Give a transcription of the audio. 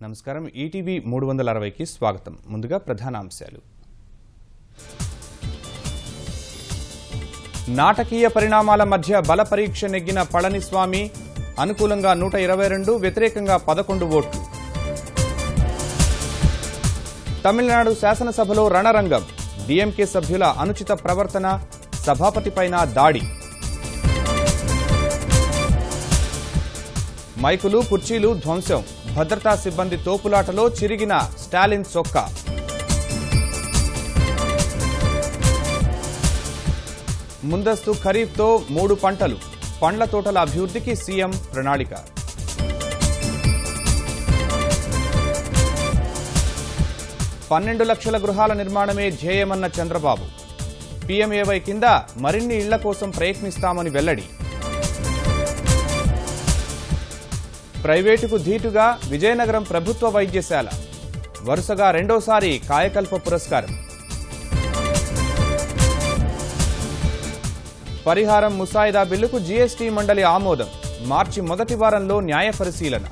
నమస్కారం ఈటీవీ 360కి స్వాగతం. ముందుగా ప్రధాన అంశాలు. నాటకీయ పరిణామాల మధ్య బల పరీక్ష నెగ్గిన పళనిస్వామి, అనుకూలంగా 122, వ్యతిరేకంగా 11 ఓట్లు. తమిళనాడు శాసనసభలో రణరంగం, డీఎంకే సభ్యుల అనుచిత ప్రవర్తన, సభాపతిపైన దాడి. మైకులు, కుర్చీలు ధ్వంసం, భద్రతా సిబ్బంది తోపులాటలో చిరిగిన స్టాలిన్ చొక్కా. ముందస్తు ఖరీఫ్తో 3 పంటలు, పండ్ల తోటల అభివృద్ధికి సీఎం ప్రణాళిక. $12 లక్షల గృహాల నిర్మాణమే ధ్యేయమన్న చంద్రబాబు, పీఎంఏవై కింద మరిన్ని ఇళ్ల కోసం ప్రయత్నిస్తామని వెల్లడి. ప్రైవేటుకు ధీటుగా విజయనగరం ప్రభుత్వ వైద్యశాల, వరుసగా రెండోసారి కాయకల్ప పురస్కారం. పరిహారం ముసాయిదా బిల్లుకు జీఎస్టీ మండలి ఆమోదం, మార్చి మొదటి వారంలో న్యాయ పరిశీలన.